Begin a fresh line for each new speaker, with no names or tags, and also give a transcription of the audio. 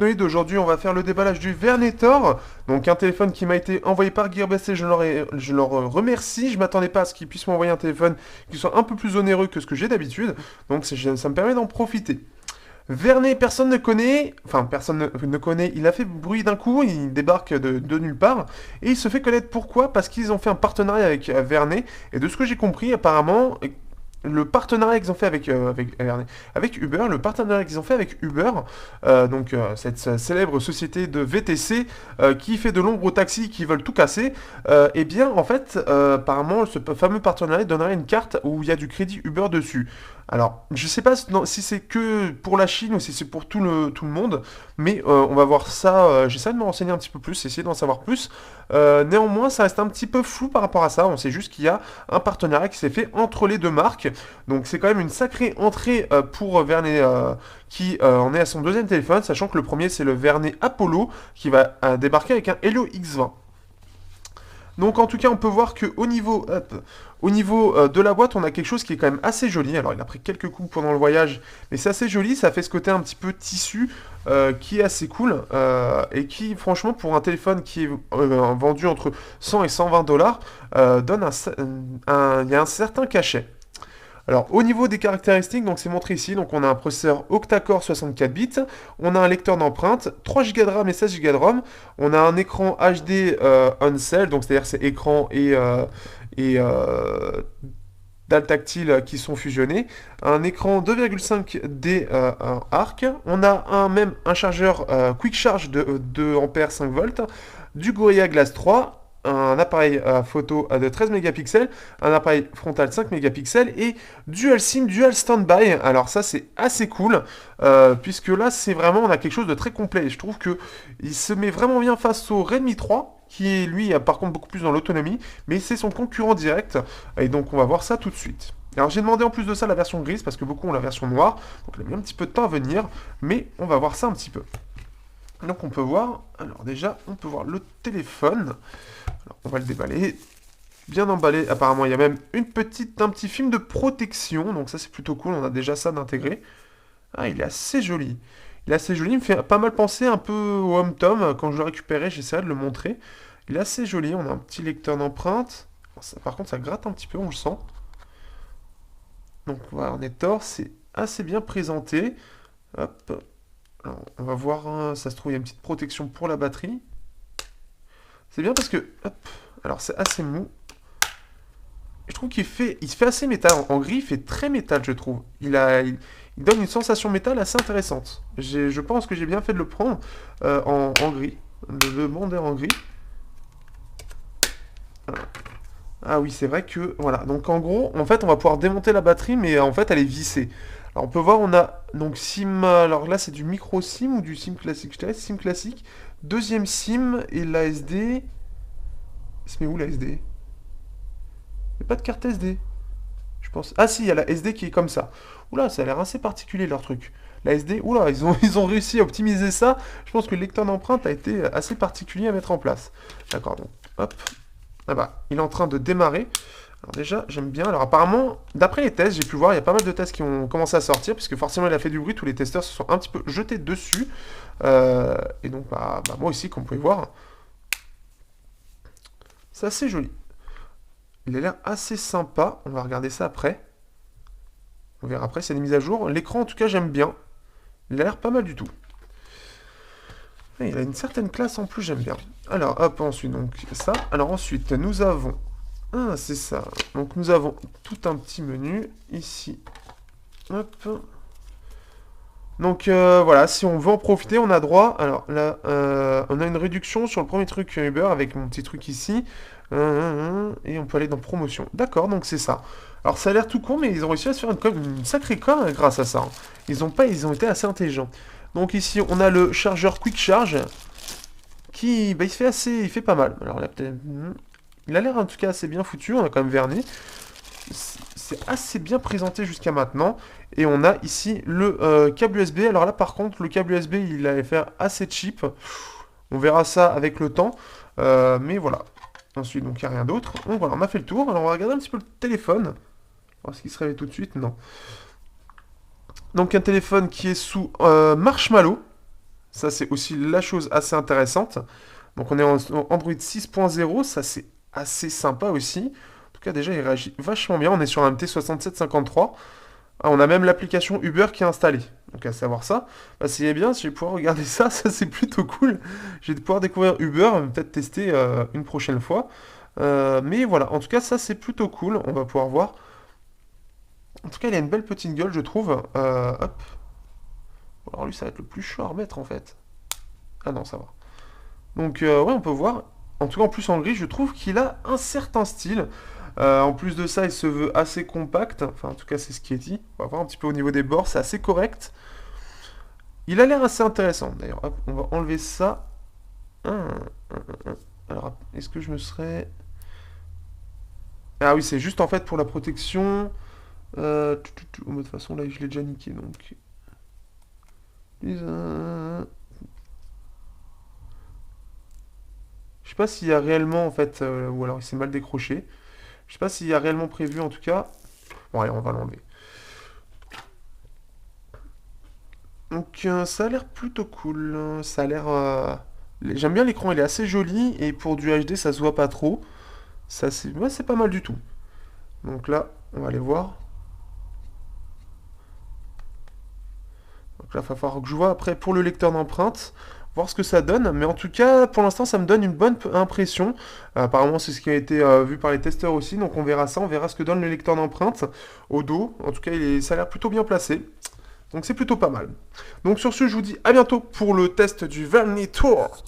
Technoïde. Aujourd'hui, on va faire le déballage du Vernetor. Donc, un téléphone qui m'a été envoyé par Gearbest et je leur remercie. Je m'attendais pas à ce qu'ils puissent m'envoyer un téléphone qui soit un peu plus onéreux que ce que j'ai d'habitude. Donc, ça me permet d'en profiter. Vernet, personne ne connaît, enfin personne ne connaît, il a fait bruit d'un coup, il débarque de nulle part, et il se fait connaître pourquoi? Parce qu'ils ont fait un partenariat avec Vernet, et de ce que j'ai compris, apparemment, le partenariat qu'ils ont fait avec Uber, le partenariat qu'ils ont fait avec Uber, cette célèbre société de VTC qui fait de l'ombre aux taxis qui veulent tout casser, eh bien en fait, apparemment, ce fameux partenariat donnerait une carte où il y a du crédit Uber dessus. Alors, je sais pas si c'est que pour la Chine ou si c'est pour tout le monde, mais on va voir ça. J'essaie de me renseigner un petit peu plus, essayer d'en savoir plus. Néanmoins, ça reste un petit peu flou par rapport à ça. On sait juste qu'il y a un partenariat qui s'est fait entre les deux marques. Donc, c'est quand même une sacrée entrée pour Vernet qui en est à son deuxième téléphone, sachant que le premier c'est le Vernet Apollo qui va débarquer avec un Helio X20. Donc en tout cas, on peut voir que au niveau de la boîte, on a quelque chose qui est quand même assez joli. Alors il a pris quelques coups pendant le voyage, mais c'est assez joli. Ça fait ce côté un petit peu tissu qui est assez cool et qui, franchement, pour un téléphone qui est vendu entre 100 et 120 dollars, donne il y a un certain cachet. Alors, au niveau des caractéristiques, donc c'est montré ici, donc on a un processeur octa-core 64 bits, on a un lecteur d'empreintes, 3 Go de RAM et 16 Go de ROM, on a un écran HD on-cell, donc c'est-à-dire c'est écran et dalles tactiles qui sont fusionnés, un écran 2,5D en arc, on a même un chargeur Quick Charge de 2 ampères 5 volts, du Gorilla Glass 3, un appareil photo de 13 mégapixels, un appareil frontal 5 mégapixels et dual SIM, dual standby. Alors ça c'est assez cool puisque là c'est vraiment on a quelque chose de très complet. Je trouve que il se met vraiment bien face au Redmi 3 qui est lui par contre beaucoup plus dans l'autonomie, mais c'est son concurrent direct et donc on va voir ça tout de suite. Alors j'ai demandé en plus de ça la version grise parce que beaucoup ont la version noire, donc il a mis un petit peu de temps à venir, mais on va voir ça un petit peu. Donc on peut voir, alors déjà on peut voir le téléphone. Alors, on va le déballer. Bien emballé. Apparemment, il y a même un petit film de protection. Donc ça, c'est plutôt cool. On a déjà ça d'intégrer. Ah, il est assez joli. Il est assez joli. Il me fait pas mal penser un peu au HomeTom. Quand je le récupérais, j'essaierai de le montrer. Il est assez joli. On a un petit lecteur d'empreintes. Par contre, ça gratte un petit peu, on le sent. Donc voilà, on est tort. C'est assez bien présenté. Hop. Alors, on va voir. Ça se trouve, il y a une petite protection pour la batterie. C'est bien parce que, hop, alors c'est assez mou. Je trouve il se fait assez métal. En gris, il fait très métal, je trouve. Il donne une sensation métal assez intéressante. Je pense que j'ai bien fait de le prendre en gris. De le demander en gris. Voilà. Ah oui, c'est vrai que, voilà. Donc en gros, en fait, on va pouvoir démonter la batterie, mais en fait, elle est vissée. Alors on peut voir, on a donc SIM, alors là c'est du micro SIM ou du SIM classique, je dirais SIM classique. Deuxième SIM et l'ASD. Il se met où la SD? Il n'y a pas de carte SD, je pense. Ah si, il y a la SD qui est comme ça. Oula, ça a l'air assez particulier leur truc. La SD, oula, ils ont réussi à optimiser ça. Je pense que le lecteur d'empreinte a été assez particulier à mettre en place. D'accord, donc hop. Ah bah, il est en train de démarrer. Alors déjà, j'aime bien. Alors apparemment, d'après les tests, j'ai pu voir, il y a pas mal de tests qui ont commencé à sortir, puisque forcément il a fait du bruit, tous les testeurs se sont un petit peu jetés dessus. Et donc, moi aussi, comme vous pouvez voir, c'est assez joli. Il a l'air assez sympa. On va regarder ça après. On verra après, c'est des mises à jour. L'écran, en tout cas, j'aime bien. Il a l'air pas mal du tout. Et il a une certaine classe en plus, j'aime bien. Alors, hop, ensuite, donc ça. Alors ensuite, nous avons... Ah, c'est ça. Donc nous avons tout un petit menu ici. Hop. Donc voilà, si on veut en profiter, on a droit. Alors là, on a une réduction sur le premier truc Uber avec mon petit truc ici. Et on peut aller dans promotion. D'accord, donc c'est ça. Alors ça a l'air tout con, mais ils ont réussi à se faire une sacrée com grâce à ça, hein. Ils ont été assez intelligents. Donc ici, on a le chargeur Quick Charge qui, il fait pas mal. Alors là, peut-être, il a l'air en tout cas assez bien foutu. On a quand même verni. C'est assez bien présenté jusqu'à maintenant. Et on a ici le câble USB. Alors là, par contre, le câble USB, il allait faire assez cheap. On verra ça avec le temps. Mais voilà. Ensuite, donc il n'y a rien d'autre. Donc voilà, on a fait le tour. Alors on va regarder un petit peu le téléphone. Est-ce qu'il se réveille tout de suite? Non. Donc un téléphone qui est sous Marshmallow. Ça, c'est aussi la chose assez intéressante. Donc, on est en Android 6.0. Ça, c'est assez sympa aussi. En tout cas, déjà, il réagit vachement bien. On est sur un MT6753. Ah, on a même l'application Uber qui est installée. Donc, à savoir ça. Bah, c'est bien, je vais pouvoir regarder ça. Ça, c'est plutôt cool. Je vais pouvoir découvrir Uber, peut-être tester une prochaine fois. Mais voilà, en tout cas, ça, c'est plutôt cool. On va pouvoir voir. En tout cas, il a une belle petite gueule, je trouve. Hop. Alors, lui, ça va être le plus chaud à remettre, en fait. Ah non, ça va. Donc, ouais, on peut voir. En tout cas, en plus en gris, je trouve qu'il a un certain style. En plus de ça, il se veut assez compact. Enfin, en tout cas, c'est ce qui est dit. On va voir un petit peu au niveau des bords, c'est assez correct. Il a l'air assez intéressant. D'ailleurs, hop, on va enlever ça. Hum, Alors, est-ce que je me serais... Ah oui, c'est juste en fait pour la protection. De toute façon, là, je l'ai déjà niqué, donc... Je sais pas s'il y a réellement, en fait... ou alors il s'est mal décroché. Je sais pas s'il y a réellement prévu, en tout cas. Bon, allez, on va l'enlever. Donc, ça a l'air plutôt cool. Ça a l'air... J'aime bien l'écran, il est assez joli. Et pour du HD, ça se voit pas trop. Ça, c'est ouais, c'est pas mal du tout. Donc là, on va aller voir. Donc là, il va falloir que je vois après pour le lecteur d'empreintes, voir ce que ça donne. Mais en tout cas, pour l'instant, ça me donne une bonne impression. Apparemment, c'est ce qui a été vu par les testeurs aussi. Donc on verra ça, on verra ce que donne le lecteur d'empreintes au dos. En tout cas, ça a l'air plutôt bien placé. Donc c'est plutôt pas mal. Donc sur ce, je vous dis à bientôt pour le test du Vernitor.